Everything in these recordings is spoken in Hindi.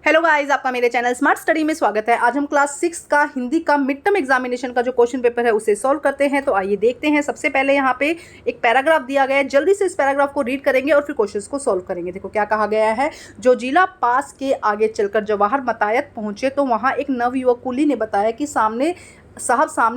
हेलो गाइस, आपका मेरे चैनल स्मार्ट स्टडी में स्वागत है। आज हम क्लास 6 का हिंदी का मिड टर्म एग्जामिनेशन का जो क्वेश्चन पेपर है उसे सॉल्व करते हैं। तो आइए देखते हैं। सबसे पहले यहाँ पे एक पैराग्राफ दिया गया है, जल्दी से इस पैराग्राफ को रीड करेंगे और फिर क्वेश्चंस को सॉल्व करेंगे। देखो क्या कहा गया है। जो जिला पास के आगे चलकर जवाहर मतायत पहुंचे तो वहाँ एक नवयुवक कुली ने बताया कि सामने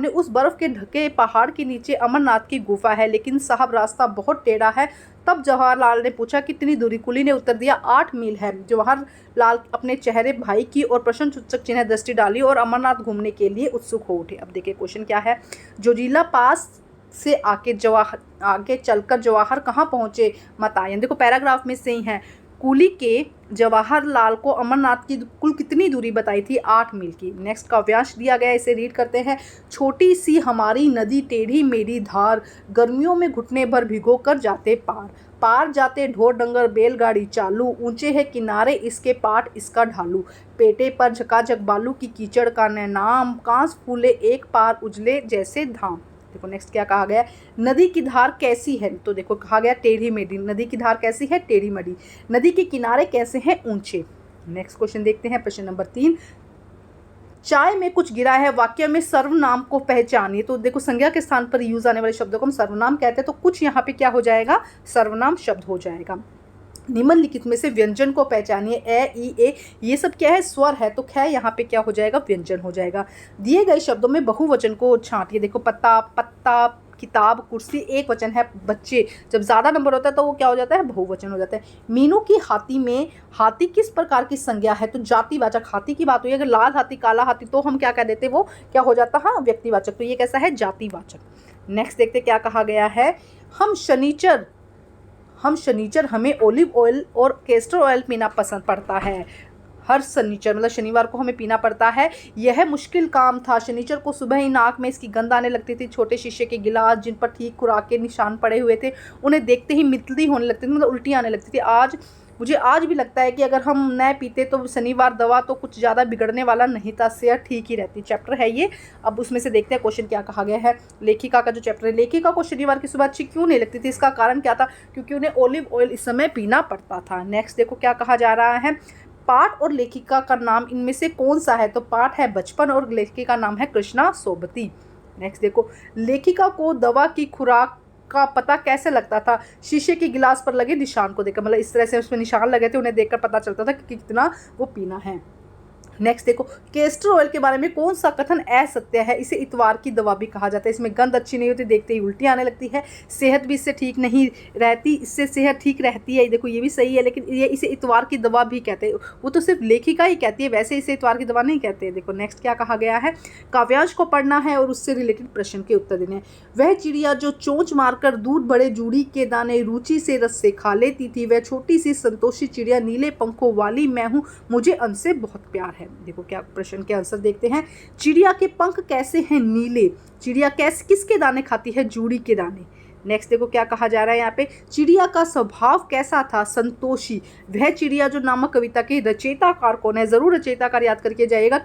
उस बर्फ के ढके पहाड़ के नीचे अमरनाथ की गुफा है, लेकिन साहब रास्ता बहुत टेढ़ा है। तब जवाहरलाल ने पूछा कितनी दूरी। कुली ने उत्तर दिया 8 मील है। जवाहरलाल अपने चेहरे भाई की और प्रश्नसूचक चिन्ह दृष्टि डाली और अमरनाथ घूमने के लिए उत्सुक हो उठे। अब देखिए क्वेश्चन क्या है। जो जिला पास से आगे चलकर जवाहर कहाँ पहुँचे मतायन। देखो पैराग्राफ में से ही है। कुली के जवाहरलाल को अमरनाथ की कुल कितनी दूरी बताई थी, 8 मील की। नेक्स्ट का वाक्यांश दिया गया है, इसे रीड करते हैं। छोटी सी हमारी नदी टेढ़ी मेरी धार, गर्मियों में घुटने भर भिगो कर जाते पार। पार जाते ढोर डंगर बैलगाड़ी चालू, ऊंचे है किनारे इसके पाट इसका ढालू। पेटे पर झकाझक बालू की कीचड़ का नाम, कांस फूले एक पार उजले जैसे धाम। देखो नेक्स्ट क्या कहा गया। नदी की धार कैसी है, तो देखो कहा गया टेढ़ी मेढ़ी। नदी की धार कैसी है, टेढ़ी मेढ़ी। नदी के किनारे कैसे हैं, ऊंचे। नेक्स्ट क्वेश्चन देखते हैं, प्रश्न नंबर 3। चाय में कुछ गिरा है, वाक्य में सर्वनाम को पहचानिए। तो देखो संज्ञा के स्थान पर यूज आने वाले शब्दों को हम सर्वनाम कहते हैं, तो कुछ यहाँ पे क्या हो जाएगा, सर्वनाम शब्द हो जाएगा। निम्नलिखित में से व्यंजन को पहचानिए। ए ई ए ये सब क्या है, स्वर है, तो ख यहाँ पे क्या हो जाएगा, व्यंजन हो जाएगा। दिए गए शब्दों में बहुवचन को छांटिए। देखो पत्ता, पत्ता, किताब, कुर्सी एक वचन है, बच्चे। जब ज़्यादा नंबर होता है तो वो क्या हो जाता है, बहुवचन हो जाता है। मीनू की हाथी में हाथी किस प्रकार की संज्ञा है, तो जातिवाचक। हाथी की बात हुई, अगर लाल हाथी काला हाथी तो हम क्या कह देते, वो क्या हो जाता है, व्यक्तिवाचक। तो ये कैसा है, जातिवाचक। नेक्स्ट देखते क्या कहा गया है। हम शनिचर हमें ओलिव ऑयल और कैस्टर ऑयल पीना पसंद पड़ता है। हर शनिचर मतलब शनिवार को हमें पीना पड़ता है। यह मुश्किल काम था। शनिचर को सुबह ही नाक में इसकी गंध आने लगती थी। छोटे शीशे के गिलास जिन पर ठीक खुराक के निशान पड़े हुए थे, उन्हें देखते ही मितली होने लगती थी, मतलब उल्टी आने लगती थी। मुझे आज भी लगता है कि अगर हम न पीते तो शनिवार दवा तो कुछ ज़्यादा बिगड़ने वाला नहीं था, सेहत ठीक ही रहती। चैप्टर है ये। अब उसमें से देखते हैं क्वेश्चन क्या कहा गया है। लेखिका का जो चैप्टर है, लेखिका को शनिवार की सुबह अच्छी क्यों नहीं लगती थी, इसका कारण क्या था, क्योंकि उन्हें ओलिव ऑयल इस समय पीना पड़ता था। नेक्स्ट देखो क्या कहा जा रहा है। पाठ और लेखिका का नाम इनमें से कौन सा है, तो पाठ है बचपन और लेखिका का नाम है कृष्णा सोबती। नेक्स्ट देखो, लेखिका को दवा की खुराक का पता कैसे लगता था, शीशे के गिलास पर लगे निशान को देखकर, मतलब इस तरह से उसमें निशान लगे थे, उन्हें देखकर पता चलता था कि कितना वो पीना है। नेक्स्ट देखो, कैस्टर ऑयल के बारे में कौन सा कथन असत्य है, इसे इतवार की दवा भी कहा जाता है। इसमें गंध अच्छी नहीं होती, देखते ही उल्टी आने लगती है, सेहत भी इससे ठीक नहीं रहती, इससे सेहत ठीक रहती है। देखो ये भी सही है, लेकिन ये इसे इतवार की दवा भी कहते हैं, वो तो सिर्फ लेखिका ही कहती है, वैसे इसे इतवार की दवा नहीं कहते हैं। देखो नेक्स्ट क्या कहा गया है। काव्यांश को पढ़ना है और उससे रिलेटेड प्रश्न के उत्तर देने हैं। वह चिड़िया जो चोंच मारकर दूध बड़े जूड़ी के दाने रुचि से रस से खा लेती थी, वह छोटी सी संतोषी चिड़िया नीले पंखों वाली मैं हूँ, मुझे उनसे बहुत प्यार है। देखो क्या प्रश्न के आंसर देखते हैं। चिड़िया के पंख कैसे हैं, नीले। चिड़िया किसके दाने खाती है, जूड़ी के दाने। नेक्स्ट देखो क्या कहा जा रहा है यहाँ पे। चिड़िया का स्वभाव कैसा था, संतोषी। वह चिड़िया जो नामक कविता के रचयिताकार कौन है, जरूर रचयिताकार याद करके जाइएगा,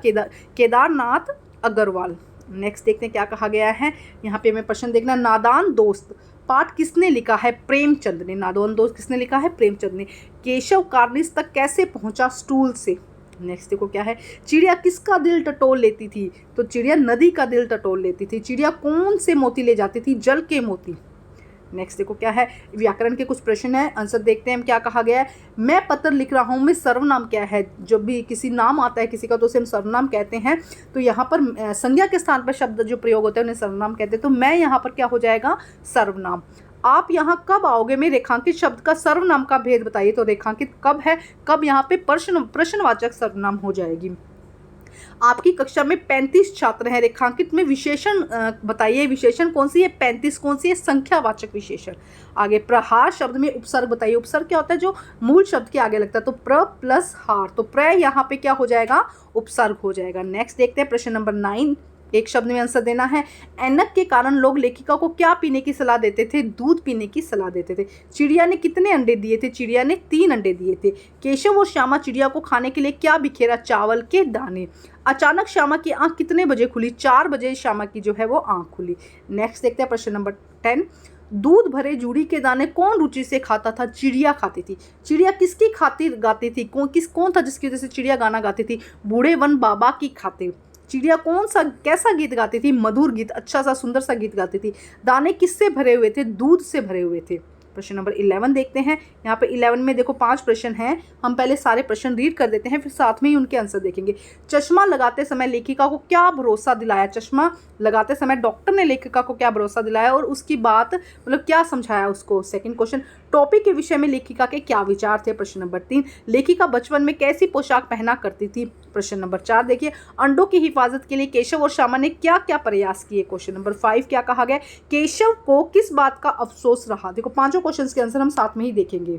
केदारनाथ अग्रवाल। नेक्स्ट देखते हैं क्या कहा गया है। यहाँ पे हमें प्रश्न देखना। नादान दोस्त पाठ किसने लिखा है, प्रेमचंद ने। नादान दोस्त किसने लिखा है, प्रेमचंद ने। केशव कार्निस तक कैसे पहुंचा, स्टूल से। नेक्स्ट देखो क्या है। चिड़िया किसका दिल टटोल लेती थी, तो चिड़िया नदी का दिल टटोल लेती थी। चिड़िया कौन से मोती ले जाती थी, जल के मोती। नेक्स्ट देखो क्या है। व्याकरण के कुछ प्रश्न है, आंसर देखते हैं हम क्या कहा गया है। मैं पत्र लिख रहा हूँ में सर्वनाम क्या है, जब भी किसी नाम आता है किसी का तो उसे हम सर्वनाम कहते हैं। तो यहाँ पर संज्ञा के स्थान पर शब्द जो प्रयोग होते हैं उन्हें सर्वनाम कहते हैं। तो मैं यहाँ पर क्या हो जाएगा, सर्वनाम। आप यहाँ कब आओगे में रेखांकित शब्द का सर्वनाम का भेद बताइए। तो रेखांकित कब है, कब यहाँ पे प्रश्नवाचक सर्वनाम हो जाएगी। आपकी कक्षा में 35 छात्र हैं, रेखांकित में विशेषण बताइए। विशेषण कौन सी है, 35 कौन सी है, संख्यावाचक विशेषण। आगे प्रहार शब्द में उपसर्ग बताइए। उपसर्ग क्या होता है, जो मूल शब्द के आगे लगता है, तो प्र प्लस हार, तो प्र यहाँ पे क्या हो जाएगा, उपसर्ग हो जाएगा। नेक्स्ट देखते हैं प्रश्न नंबर 9। एक शब्द में आंसर देना है। ऐनक के कारण लोग लेखिका को क्या पीने की सलाह देते थे, दूध पीने की सलाह देते थे। चिड़िया ने कितने अंडे दिए थे, चिड़िया ने 3 अंडे दिए थे। केशव और श्यामा चिड़िया को खाने के लिए क्या बिखेरा, चावल के दाने। अचानक श्यामा की आंख कितने बजे खुली, 4 बजे श्यामा की जो है वो आंख खुली। नेक्स्ट देखते हैं प्रश्न नंबर 10। दूध भरे जूड़ी के दाने कौन रुचि से खाता था? चिड़िया खाती थी। चिड़िया किसकी खातिर गाती थी? कौन था जिसकी वजह से चिड़िया गाना गाती थी? बूढ़े वन बाबा की खातिर। चिड़िया कौन सा कैसा गीत गाती थी? मधुर गीत, अच्छा सा सुंदर सा गीत गाती थी। दाने किससे भरे हुए थे? दूध से भरे हुए थे। प्रश्न नंबर 11 देखते हैं। यहाँ पे 11 में देखो 5 प्रश्न हैं। हम पहले सारे प्रश्न रीड कर देते हैं, फिर साथ में ही उनके आंसर देखेंगे। चश्मा लगाते समय लेखिका को क्या भरोसा दिलाया? चश्मा लगाते समय डॉक्टर ने लेखिका को क्या भरोसा दिलाया और उसकी बात मतलब क्या समझाया उसको? सेकंड क्वेश्चन, टोपी के विषय में लेखिका के क्या विचार थे? प्रश्न नंबर 3, लेखिका बचपन में कैसी पोशाक पहना करती थी? प्रश्न नंबर 4 देखिए, अंडों की हिफाजत के लिए केशव और श्यामा ने क्या क्या प्रयास किए? क्वेश्चन नंबर 5 क्या कहा गया? केशव को किस बात का अफसोस रहा? देखो पांचों क्वेश्चंस के आंसर हम साथ में ही देखेंगे।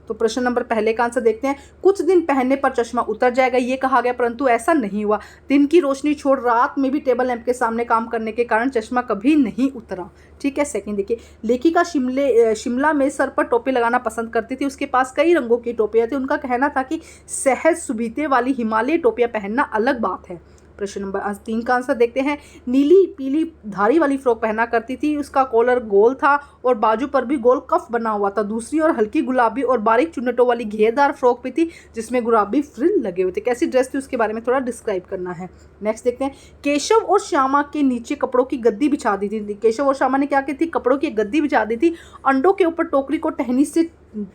तो प्रश्न नंबर पहले का आंसर देखते हैं। कुछ दिन पहनने पर चश्मा उतर जाएगा, ये कहा गया, परंतु ऐसा नहीं हुआ। दिन की रोशनी छोड़ रात में भी टेबल लैंप के सामने काम करने के कारण चश्मा कभी नहीं उतरा। ठीक है। सेकंड देखिए, लेखिका शिमला में सर पर टोपी लगाना पसंद करती थी। उसके पास कई रंगों की टोपियाँ थी। उनका कहना था कि सहज सुबीते वाली हिमालय टोपियाँ पहनना अलग बात है। प्रश्न नंबर 3 का आंसर देखते हैं। नीली पीली धारी वाली फ्रॉक पहना करती थी। उसका कॉलर गोल था और बाजू पर भी गोल कफ बना हुआ था। दूसरी ओर हल्की गुलाबी और बारीक चुन्नटों वाली घेरदार फ्रॉक भी थी जिसमें गुलाबी फ्रिल लगे हुए थे। कैसी ड्रेस थी उसके बारे में थोड़ा डिस्क्राइब करना है। नेक्स्ट देखते हैं। केशव और श्यामा के नीचे कपड़ों की गद्दी बिछा दी थी। केशव और श्यामा ने क्या की थी? कपड़ों की गद्दी बिछा दी थी। अंडों के ऊपर टोकरी को टहनी से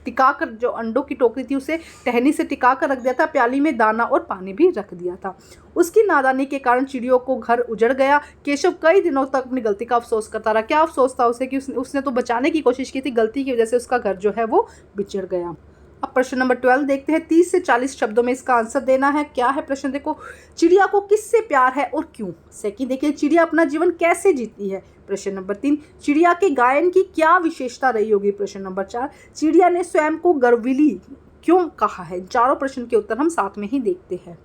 टिका कर, जो अंडों की टोकरी थी उसे टहनी से टिका कर रख दिया था। प्याली में दाना और पानी भी रख दिया था। उसकी नादानी के कारण चिड़ियों को घर उजड़ गया। केशव कई दिनों तक अपनी गलती का अफसोस करता रहा। क्या अफसोस था उसे? कि उसने तो बचाने की कोशिश की थी, गलती की वजह से उसका घर जो है वो बिछड़ गया। अब प्रश्न नंबर 12 देखते हैं। 30 से 40 शब्दों में इसका आंसर देना है। क्या है प्रश्न? देखो, चिड़िया को किससे प्यार है और क्यों? सेकंड देखिए, चिड़िया अपना जीवन कैसे जीती है? प्रश्न नंबर 3, चिड़िया के गायन की क्या विशेषता रही होगी? प्रश्न नंबर 4, चिड़िया ने स्वयं को गर्विली क्यों कहा है? चारों प्रश्न के उत्तर हम साथ में ही देखते हैं।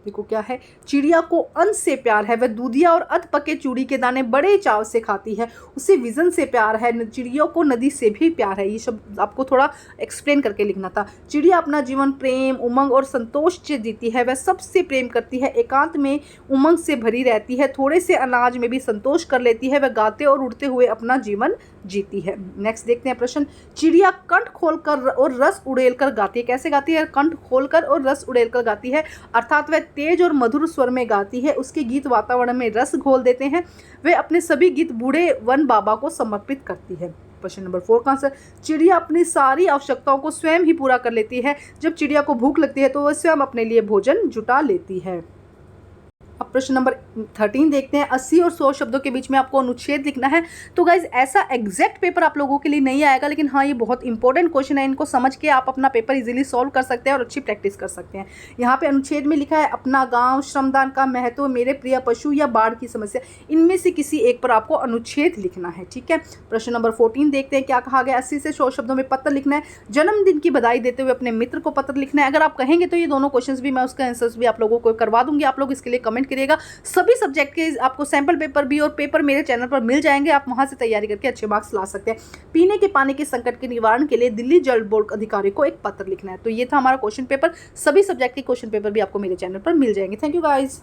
देखो क्या है, चिड़िया को अन्न से प्यार है। वह दूधिया और अध पके चूड़ी के दाने बड़े चाव से खाती है। उसे विजन से प्यार है। चिड़ियों को नदी से भी प्यार है। ये शब्द आपको थोड़ा एक्सप्लेन करके लिखना था। चिड़िया अपना जीवन प्रेम, उमंग और संतोष से जीती है। वह सबसे प्रेम करती है, एकांत में उमंग से भरी रहती है, थोड़े से अनाज में भी संतोष कर लेती है। वह गाते और उड़ते हुए अपना जीवन जीती है। नेक्स्ट देखते हैं प्रश्न। चिड़िया कंठ खोलकर और रस उड़ेल कर गाती है। कैसे गाती है? कंठ खोलकर और रस उड़ेल कर गाती है, अर्थात वह तेज और मधुर स्वर में गाती है। उसके गीत वातावरण में रस घोल देते हैं। वे अपने सभी गीत बूढ़े वन बाबा को समर्पित करती है। प्रश्न नंबर 4 का आंसर, चिड़िया अपनी सारी आवश्यकताओं को स्वयं ही पूरा कर लेती है। जब चिड़िया को भूख लगती है तो वह स्वयं अपने लिए भोजन जुटा लेती है। अब प्रश्न नंबर 13 देखते हैं। 80 और 100 शब्दों के बीच में आपको अनुच्छेद लिखना है। तो गाइज ऐसा एग्जैक्ट पेपर आप लोगों के लिए नहीं आएगा, लेकिन हाँ ये बहुत इंपॉर्टेंट क्वेश्चन है। इनको समझ के आप अपना पेपर इजीली सॉल्व कर सकते हैं और अच्छी प्रैक्टिस कर सकते हैं। यहाँ पे अनुच्छेद में लिखा है अपना गांव, श्रमदान का महत्व, मेरे प्रिय पशु या बाढ़ की समस्या। इनमें से किसी एक पर आपको अनुच्छेद लिखना है। ठीक है। प्रश्न नंबर 14 देखते हैं। क्या कहा गया? 80 से 100 शब्दों में पत्र लिखना है। जन्मदिन की बधाई देते हुए अपने मित्र को पत्र लिखना है। अगर आप कहेंगे तो ये दोनों क्वेश्चन भी मैं उसका आंसर्स भी आप लोगों को करवा दूंगी। आप लोग इसके लिए कमेंट करिएगा। सभी सब्जेक्ट के आपको सैंपल पेपर भी और पेपर मेरे चैनल पर मिल जाएंगे। आप वहां से तैयारी करके अच्छे मार्क्स ला सकते हैं। पीने के पानी के संकट के निवारण के लिए दिल्ली जल बोर्ड अधिकारी को एक पत्र लिखना है। तो ये था हमारा क्वेश्चन पेपर। सभी सब्जेक्ट के क्वेश्चन पेपर भी आपको मेरे चैनल पर मिल जाएंगे। Thank you guys.